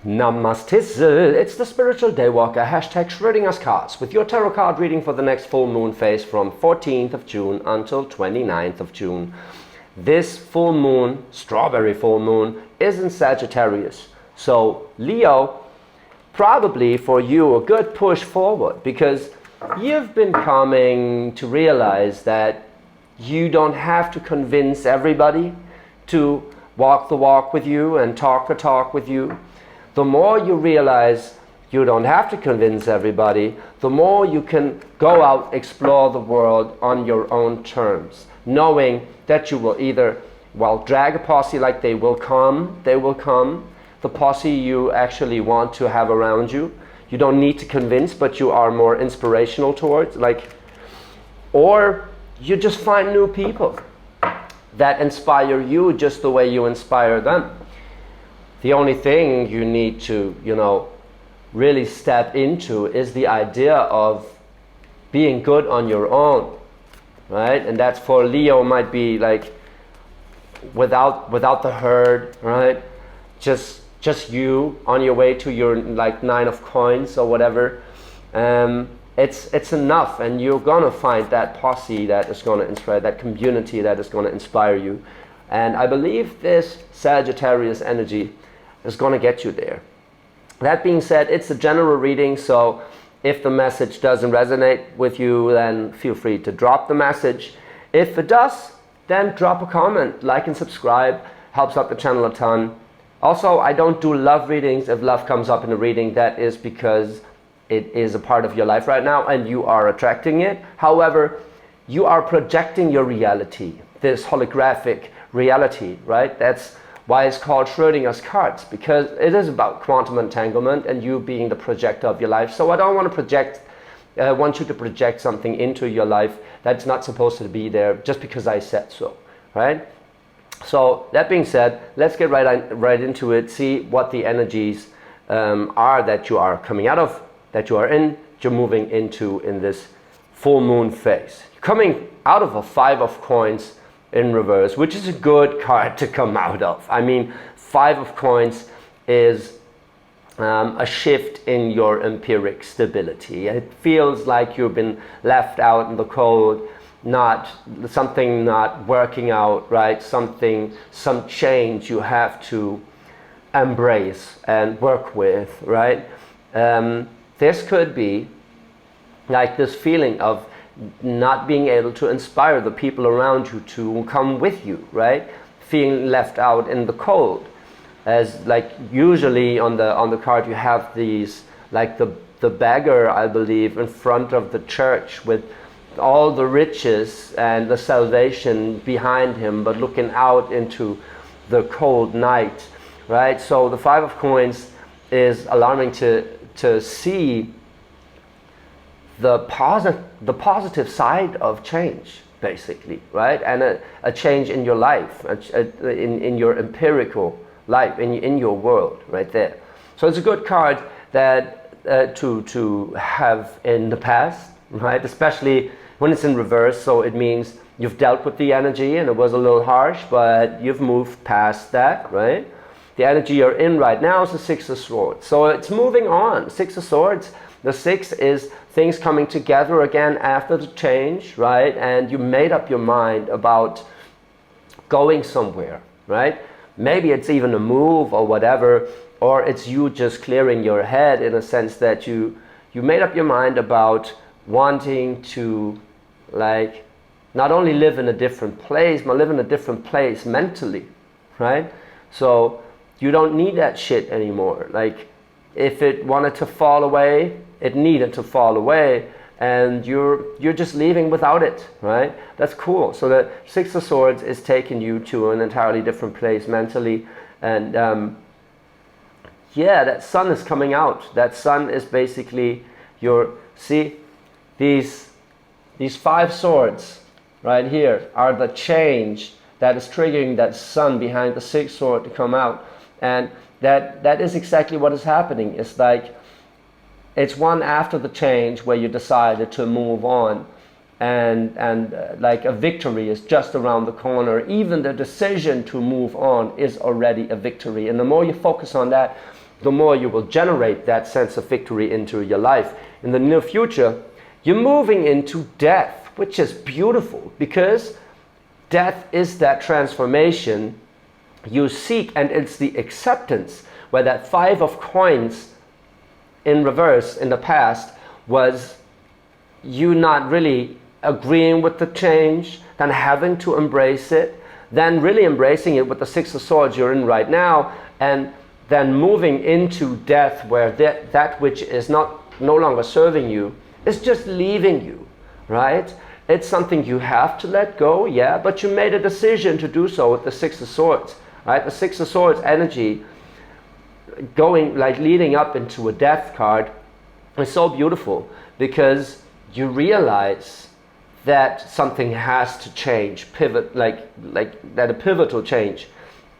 Namaste, it's the Spiritual Daywalker, hashtag Schrodinger's cards, with your tarot card reading for the next full moon phase from 14th of June until 29th of June. This full moon, strawberry full moon, is in Sagittarius. So Leo, probably for you a good push forward, because you've been coming to realize that you don't have to convince everybody to walk the walk with you and talk the talk with you. The more you realize you don't have to convince everybody, the more you can go out, explore the world on your own terms, knowing that you will either, drag a posse like they will come, the posse you actually want to have around you. You don't need to convince, but you are more inspirational towards, or you just find new people that inspire you just the way you inspire them. The only thing you need to, really step into is the idea of being good on your own, right? And that's for Leo might be like without the herd, right? Just you on your way to your nine of coins or whatever. It's enough, and you're gonna find that posse that is gonna inspire, that community that is gonna inspire you. And I believe this Sagittarius energy is going to get you there. That being said, it's a general reading, so if the message doesn't resonate with you, then feel free to drop the message. If it does, then drop a comment, like and subscribe, helps out the channel a ton. Also, I don't do love readings. If love comes up in a reading, that is because it is a part of your life right now and you are attracting it. However, you are projecting your reality, this holographic reality, right? That's why it's called Schrodinger's cards, because it is about quantum entanglement and you being the projector of your life. So I don't want to want you to project something into your life that's not supposed to be there just because I said so, right? So that being said, let's get right into it, see what the energies are that you are coming out of, that you are in, you're moving into in this full moon phase. You're coming out of a 5 of coins in reverse, which is a good card to come out of. I mean, 5 of coins is a shift in your empiric stability. It feels like you've been left out in the cold, something not working out, right? some change you have to embrace and work with, right? This could be like this feeling of not being able to inspire the people around you to come with you, right? Feeling left out in the cold. As usually on the card you have these, the beggar, I believe, in front of the church with all the riches and the salvation behind him, but looking out into the cold night, right? So the 5 of coins is alarming to see the positive side of change, basically, right? And a change in your life, in your empirical life, in your world, right there. So it's a good card that to have in the past, right? Especially when it's in reverse, so it means you've dealt with the energy and it was a little harsh, but you've moved past that, right? The energy you're in right now is the 6 of Swords. So it's moving on. 6 of Swords. The 6 is things coming together again after the change, right? And you made up your mind about going somewhere, right? Maybe it's even a move or whatever, or it's you just clearing your head in a sense that you made up your mind about wanting to not only live in a different place, but live in a different place mentally, right? So you don't need that shit anymore. If it wanted to fall away, it needed to fall away, and you're just leaving without it, right? That's cool. So the 6 of Swords is taking you to an entirely different place mentally, and that sun is coming out. That sun is basically these 5 swords right here are the change that is triggering that sun behind the 6th sword to come out, and that is exactly what is happening. It's one after the change where you decided to move on, and a victory is just around the corner. Even the decision to move on is already a victory, and the more you focus on that, the more you will generate that sense of victory into your life. In the near future, you're moving into death, which is beautiful, because death is that transformation you seek, and it's the acceptance, where that 5 of coins in reverse in the past was you not really agreeing with the change, then having to embrace it, then really embracing it with the 6 of Swords you're in right now, and then moving into death, where that which is no longer serving you is just leaving you, right? It's something you have to let go, yeah, but you made a decision to do so with the 6 of Swords, right? The 6 of Swords energy going, like leading up into a death card, is so beautiful, because you realize that something has to change, pivot, like that a pivotal change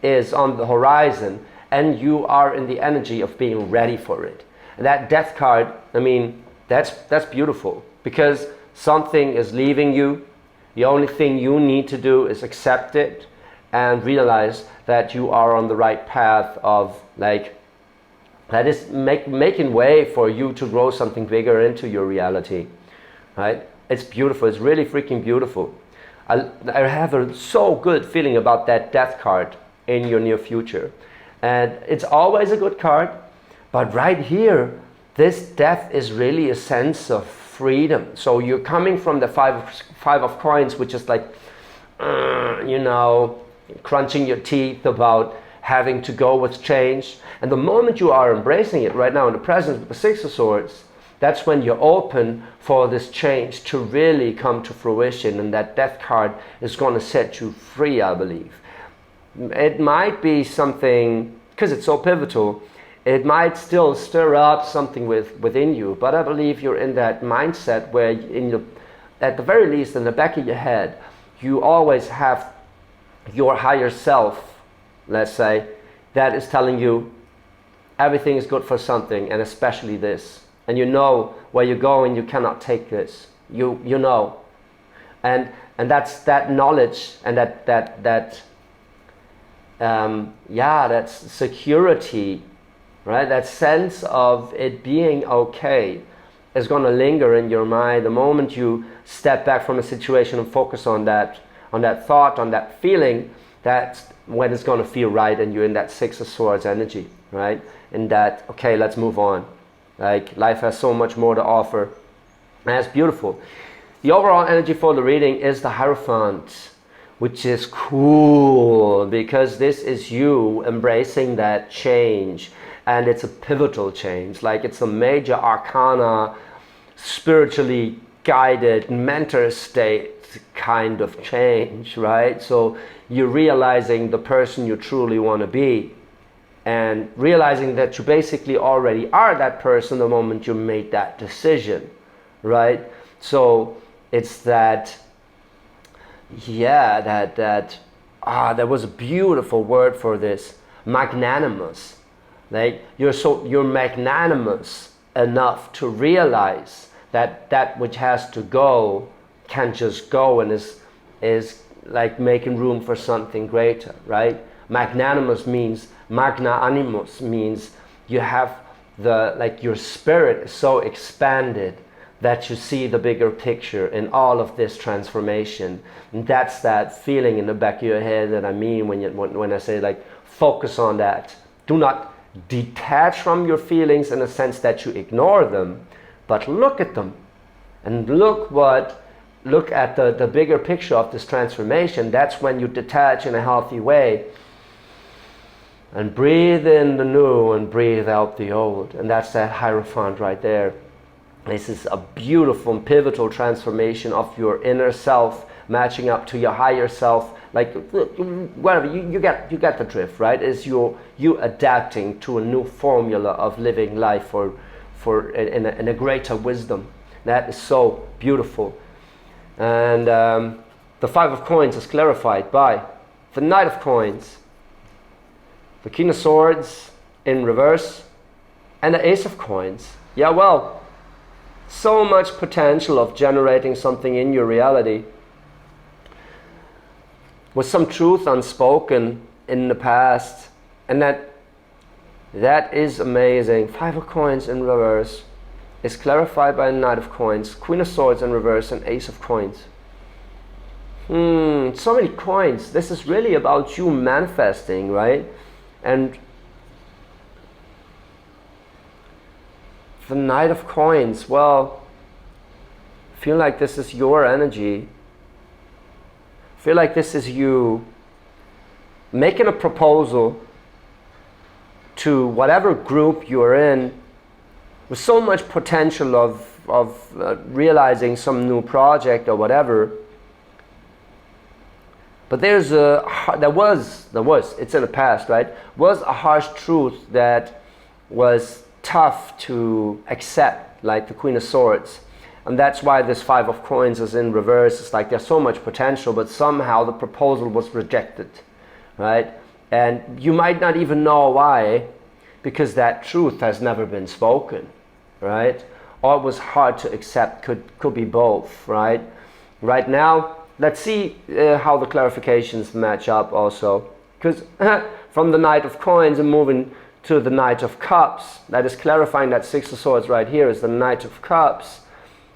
is on the horizon, and you are in the energy of being ready for it. And that death card, I mean, that's beautiful, because something is leaving you. The only thing you need to do is accept it and realize that you are on the right path of, like, that is making way for you to grow something bigger into your reality, right? It's beautiful. It's really freaking beautiful. I have a so good feeling about that death card in your near future. And it's always a good card, but right here, this death is really a sense of freedom. So you're coming from the five of coins, which is like, crunching your teeth about having to go with change. And the moment you are embracing it right now in the present with the 6 of Swords, that's when you're open for this change to really come to fruition, and that death card is going to set you free, I believe. It might be something, because it's so pivotal, it might still stir up something within you, but I believe you're in that mindset where, at the very least, in the back of your head, you always have your higher self, let's say, that is telling you everything is good for something, and especially this. And you know where you're going, you cannot take this. You know. And that's that knowledge, and that's security, right? That sense of it being okay is going to linger in your mind the moment you step back from a situation and focus on that thought, on that feeling. That's when it's going to feel right, and you're in that 6 of Swords energy, right? In that, okay, let's move on. Like, life has so much more to offer, and it's beautiful. The overall energy for the reading is the Hierophant, which is cool, because this is you embracing that change, and it's a pivotal change. Like, it's a major arcana, spiritually guided mentor state kind of change, right? So you're realizing the person you truly want to be, and realizing that you basically already are that person the moment you made that decision, right? So it's that, there was a beautiful word for this, magnanimous. Like, you're magnanimous enough to realize that which has to go can just go, and is like making room for something greater, right? Magnanimous means, magna animus means you have your spirit is so expanded that you see the bigger picture in all of this transformation. And that's that feeling in the back of your head that I mean when I say, like, focus on that. Do not detach from your feelings in a sense that you ignore them, but look at them, and look at the bigger picture of this transformation. That's when you detach in a healthy way and breathe in the new and breathe out the old. And that's that Hierophant right there. This is a beautiful and pivotal transformation of your inner self matching up to your higher self. Like, whatever, you get the drift, right? Is you adapting to a new formula of living life in a greater wisdom. That is so beautiful. And the 5 of Coins is clarified by the Knight of Coins, the King of Swords in reverse, and the Ace of Coins. Yeah, well, so much potential of generating something in your reality, with some truth unspoken in the past, and that That is amazing. Five of Coins in reverse is clarified by the Knight of Coins, Queen of Swords in reverse, and Ace of Coins. So many coins. This is really about you manifesting, right? And the Knight of Coins, well, I feel like this is your energy. I feel like this is you making a proposal to whatever group you're in with so much potential of realizing some new project or whatever. But there was, it's in the past, right? Was a harsh truth that was tough to accept, like the Queen of Swords. And that's why this Five of Coins is in reverse. It's like there's so much potential, but somehow the proposal was rejected, right? And you might not even know why, because that truth has never been spoken, right? Or it was hard to accept, could be both, right? Right now, let's see how the clarifications match up also. Because from the Knight of Coins and moving to the Knight of Cups, that is clarifying that Six of Swords right here is the Knight of Cups.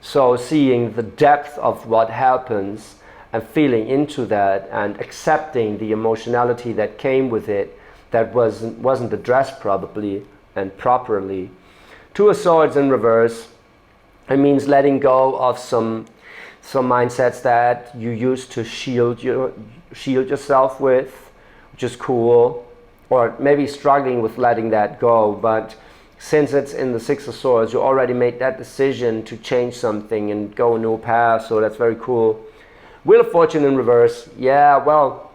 So seeing the depth of what happens and feeling into that and accepting the emotionality that came with it that wasn't addressed probably and properly. Two of Swords in reverse, it means letting go of some mindsets that you used to shield yourself with, which is cool, or maybe struggling with letting that go. But since it's in the Six of Swords, you already made that decision to change something and go a new path, so that's very cool. Wheel of Fortune in reverse, yeah, well,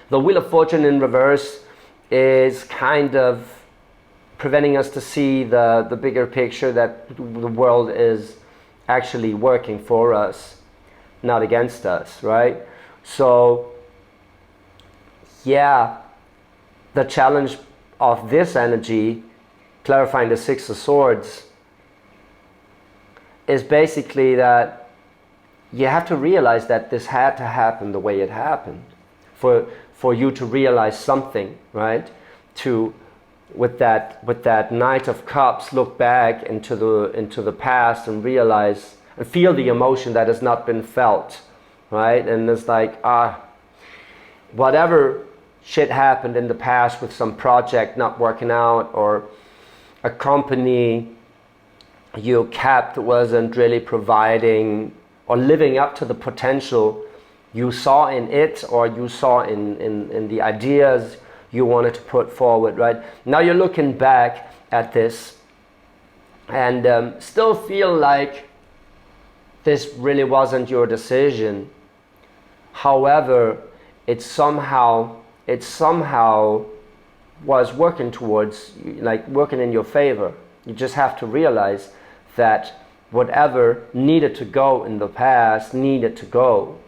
the Wheel of Fortune in reverse is kind of preventing us to see the bigger picture, that the world is actually working for us, not against us, right? So yeah, the challenge of this energy, clarifying the Six of Swords, is basically that you have to realize that this had to happen the way it happened for you to realize something, right? To with that Knight of Cups, look back into the past and realize and feel the emotion that has not been felt, right? And it's like, whatever shit happened in the past with some project not working out, or a company you kept wasn't really providing or living up to the potential you saw in it, or you saw in the ideas you wanted to put forward, right? Now you're looking back at this and still feel like this really wasn't your decision. However, it somehow was working towards, like working in your favor. You just have to realize that whatever needed to go in the past needed to go,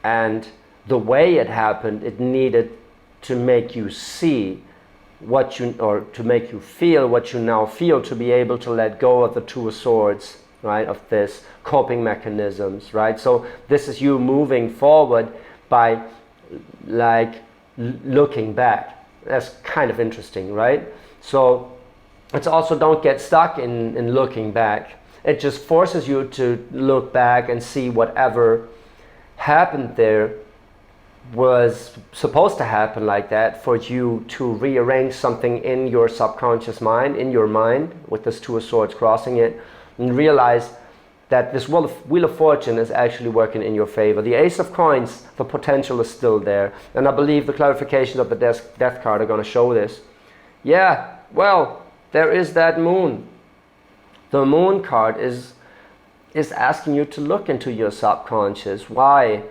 and the way it happened, it needed to make you see what you, or to make you feel what you now feel, to be able to let go of the Two of Swords, right, of this coping mechanisms, right? So this is you moving forward by like looking back. That's kind of interesting, right? So it's also, don't get stuck in looking back. It just forces you to look back and see whatever happened there was supposed to happen like that, for you to rearrange something in your subconscious mind, in your mind, with this Two of Swords crossing it, and realize that this Wheel of Fortune is actually working in your favor. The Ace of Coins, the potential is still there, and I believe the clarifications of the Death card are going to show this. Yeah, well, there is that Moon. The Moon card is asking you to look into your subconscious, why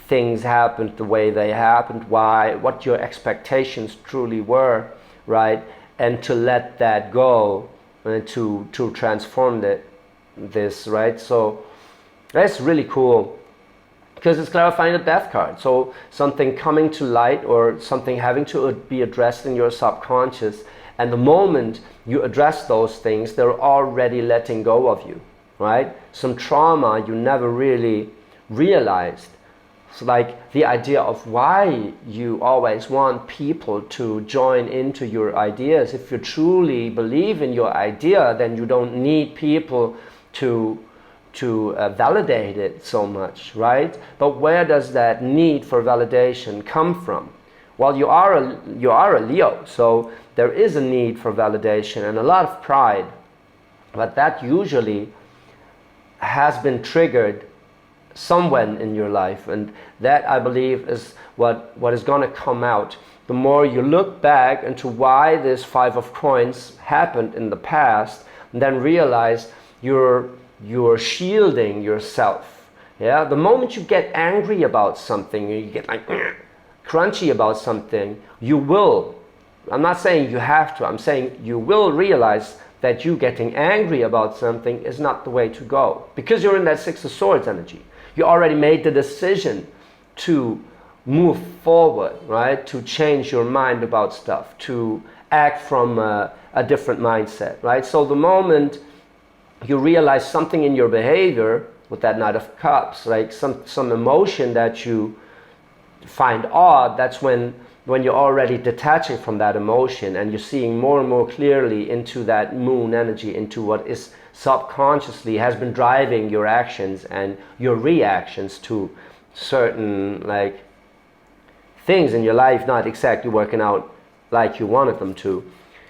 things happened the way they happened, what your expectations truly were, right? And to let that go and to transform this, right? So that's really cool, because it's clarifying the Death card. So something coming to light, or something having to be addressed in your subconscious, and the moment you address those things, they're already letting go of you, right? Some trauma you never really realized So like the idea of why you always want people to join into your ideas. If you truly believe in your idea, then you don't need people to validate it so much, right? But where does that need for validation come from? Well, you are a Leo, so there is a need for validation and a lot of pride, but that usually has been triggered somewhere in your life, and that, I believe, is what is going to come out. The more you look back into why this Five of Coins happened in the past, and then realize you're shielding yourself. Yeah, the moment you get angry about something, you get like crunchy about something, you will, I'm not saying you have to, I'm saying you will realize that you getting angry about something is not the way to go, because you're in that Six of Swords energy. You already made the decision to move forward, right? To change your mind about stuff, to act from a different mindset, right? So the moment you realize something in your behavior with that Knight of Cups, like some emotion that you find odd, that's when you're already detaching from that emotion and you're seeing more and more clearly into that moon energy, into what is subconsciously has been driving your actions and your reactions to certain like things in your life not exactly working out like you wanted them to.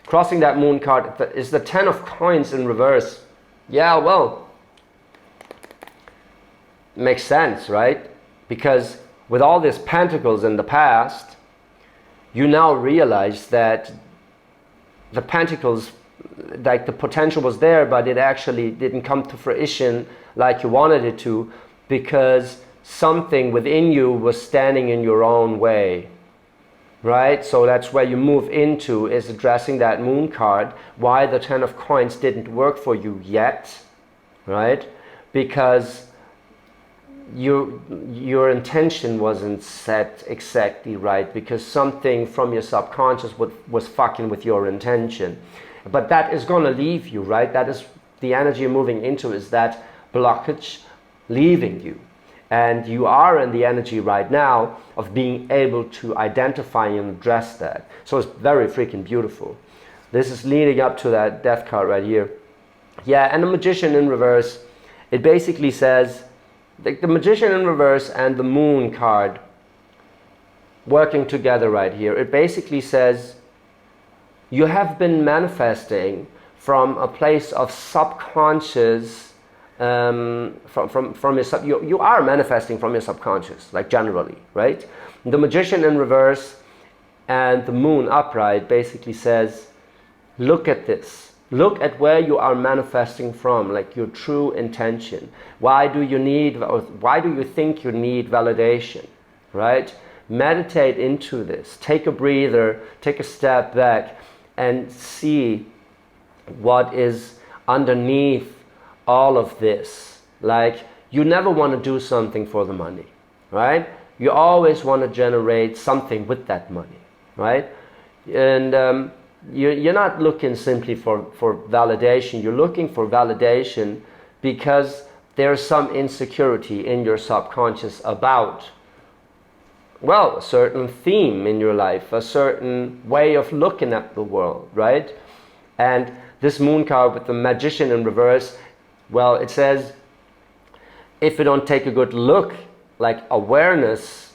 Crossing that moon card is the Ten of Coins in reverse. Yeah, well, makes sense, right? Because with all these pentacles in the past, you now realize that the pentacles, like the potential was there, but it actually didn't come to fruition like you wanted it to, because something within you was standing in your own way, right? So that's where you move into, is addressing that moon card, why the Ten of Coins didn't work for you yet, right? Because your intention wasn't set exactly right, because something from your subconscious was fucking with your intention. But that is going to leave you, right? That is the energy you're moving into, is that blockage leaving you. And you are in the energy right now of being able to identify and address that. So it's very freaking beautiful. This is leading up to that Death card right here. Yeah, and the Magician in reverse, it basically says, the Magician in reverse and the Moon card working together right here, it basically says you have been manifesting from a place of subconscious, you are manifesting from your subconscious, like generally, right? The Magician in reverse and the Moon upright basically says, look at this. Look at where you are manifesting from, like your true intention. Why do you need, or why do you think you need validation, right? Meditate into this. Take a breather, take a step back, and see what is underneath all of this. Like, you never want to do something for the money, right? You always want to generate something with that money, right? And you're not looking simply for validation. You're looking for validation because there's some insecurity in your subconscious about, well, a certain theme in your life, a certain way of looking at the world, right? And this Moon card with the Magician in reverse, well, it says, if you don't take a good look, like awareness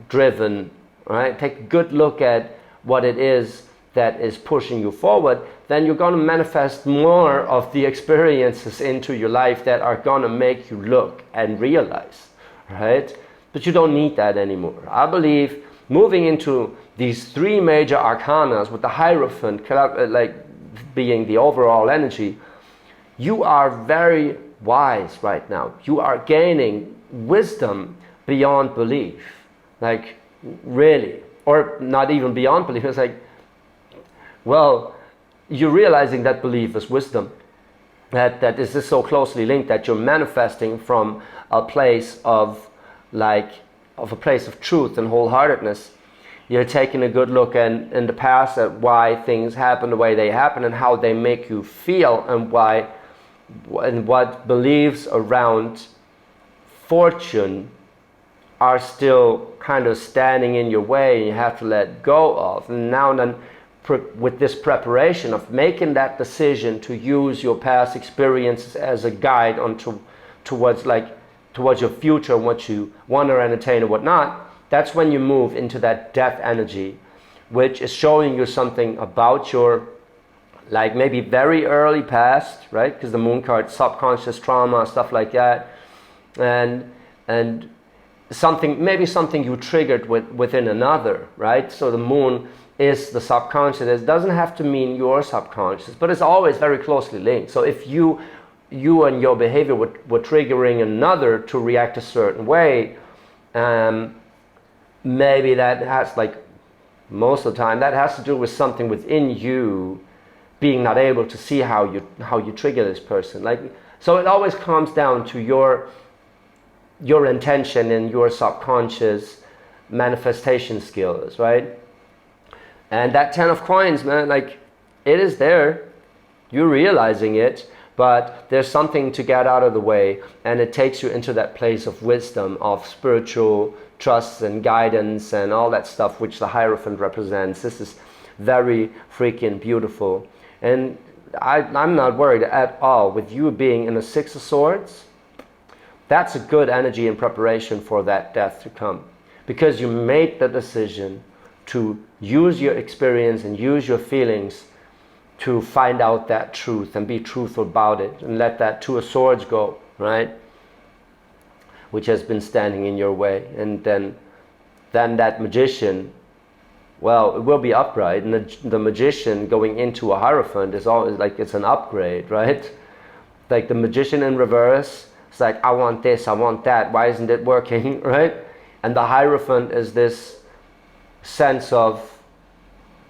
driven, right? Take a good look at what it is that is pushing you forward, then you're going to manifest more of the experiences into your life that are going to make you look and realize, right? But you don't need that anymore. I believe moving into these three major arcanas with the Hierophant like being the overall energy, you are very wise right now. You are gaining wisdom beyond belief, like really, or not even beyond belief. It's like, well, you're realizing that belief is wisdom, that is just so closely linked, that you're manifesting from a place of a place of truth and wholeheartedness. You're taking a good look in the past at why things happen the way they happen and how they make you feel, and why and what beliefs around fortune are still kind of standing in your way and you have to let go of. And now and then, with this preparation of making that decision to use your past experiences as a guide towards your future and what you want to entertain and whatnot, that's when you move into that death energy, which is showing you something about your, like, maybe very early past, right? Because the moon card, subconscious trauma, stuff like that, and maybe something you triggered within another, right? So the moon is the subconscious. It doesn't have to mean your subconscious, but it's always very closely linked. So if you and your behavior were triggering another to react a certain way, maybe that has, like, most of the time, that has to do with something within you being not able to see how you trigger this person. Like, so it always comes down to your intention and your subconscious manifestation skills, right? And that 10 of coins, man, like, it is there. You're realizing it, but there's something to get out of the way, and it takes you into that place of wisdom, of spiritual trust and guidance and all that stuff which the Hierophant represents. This is very freaking beautiful. And I'm not worried at all with you being in a Six of Swords. That's a good energy in preparation for that death to come, because you made the decision to use your experience and use your feelings to find out that truth and be truthful about it, and let that Two of Swords go, right? Which has been standing in your way. And then that Magician, well, it will be upright, and the Magician going into a Hierophant is always like, it's an upgrade, right? Like the Magician in reverse, it's like, I want this, I want that, why isn't it working, right? And the Hierophant is this sense of,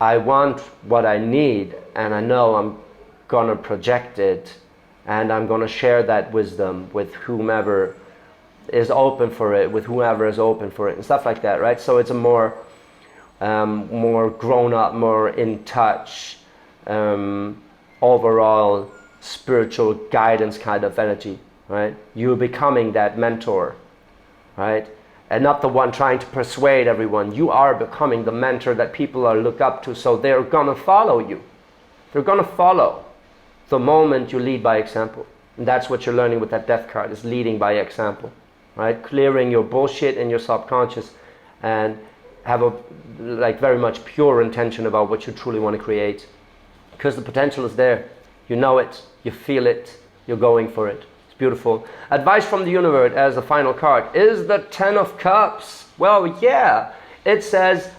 I want what I need, and I know I'm gonna project it, and I'm gonna share that wisdom with whomever is open for it, and stuff like that, right? So it's a more grown up, more in touch, overall spiritual guidance kind of energy, right? You're becoming that mentor, right? And not the one trying to persuade everyone. You are becoming the mentor that people look up to, so they're gonna follow you. They're gonna follow the moment you lead by example. And that's what you're learning with that death card, is leading by example, right? Clearing your bullshit in your subconscious and have a, like, very much pure intention about what you truly want to create. Because the potential is there. You know it, you feel it, you're going for it. Beautiful. Advice from the universe as a final card is the 10 of Cups. Well, yeah, it says,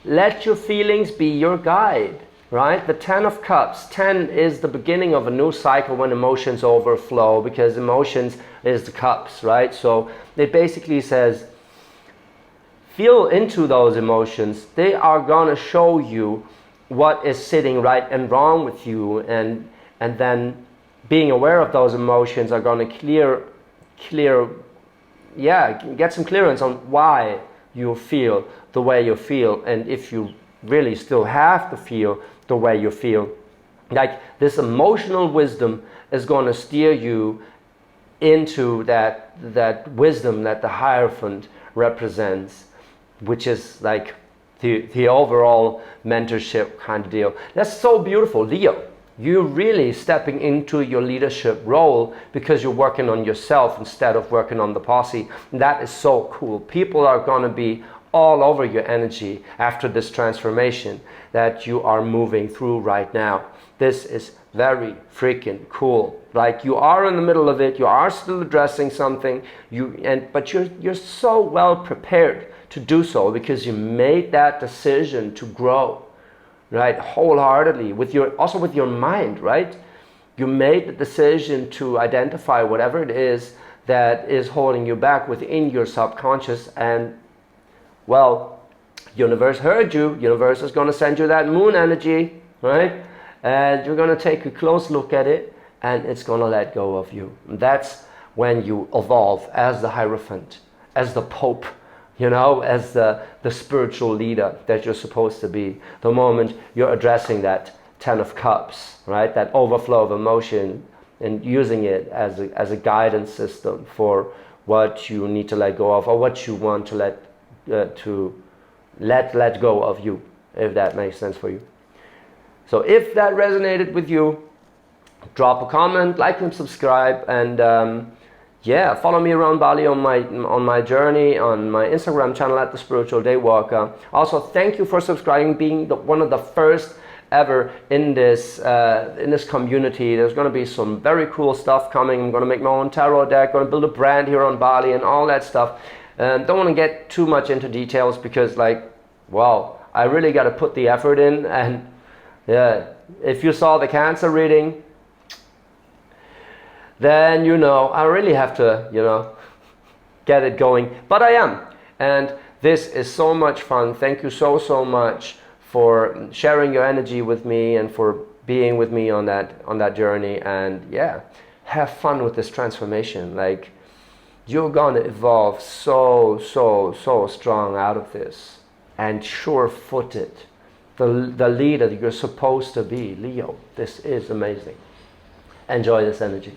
let your feelings be your guide, right? The 10 of Cups. 10 is the beginning of a new cycle when emotions overflow, because emotions is the cups, right? So it basically says, feel into those emotions. They are gonna show you what is sitting right and wrong with you, and then being aware of those emotions are going to get some clearance on why you feel the way you feel, and if you really still have to feel the way you feel. Like, this emotional wisdom is going to steer you into that wisdom that the Hierophant represents, which is like the overall mentorship kind of deal. That's so beautiful, Leo. You're really stepping into your leadership role because you're working on yourself instead of working on the posse. And that is so cool. People are going to be all over your energy after this transformation that you are moving through right now. This is very freaking cool. Like, you are in the middle of it, you are still addressing something, but you're so well prepared to do so because you made that decision to grow, right, wholeheartedly, with your mind, right? You made the decision to identify whatever it is that is holding you back within your subconscious, and, well, universe heard you. Universe is going to send you that moon energy, right? And you're going to take a close look at it, and it's going to let go of you. And that's when you evolve as the Hierophant, as the Pope, as the spiritual leader that you're supposed to be. The moment you're addressing that 10 of Cups, right? That overflow of emotion, and using it as a guidance system for what you need to let go of, or what you want to let go of you, if that makes sense for you. So if that resonated with you, drop a comment, like and subscribe, and yeah, follow me around Bali on my journey on my Instagram channel at The Spiritual Daywalker. Also, thank you for subscribing, being one of the first ever in this community. There's going to be some very cool stuff coming. I'm going to make my own tarot deck, going to build a brand here on Bali and all that stuff. Don't want to get too much into details because, like, wow, I really got to put the effort in. And yeah, if you saw the Cancer reading, then you know I really have to, get it going. But I am. And this is so much fun. Thank you so much for sharing your energy with me and for being with me on that journey. And yeah, have fun with this transformation. Like, you're gonna evolve so strong out of this, and sure-footed. The leader you're supposed to be, Leo. This is amazing. Enjoy this energy.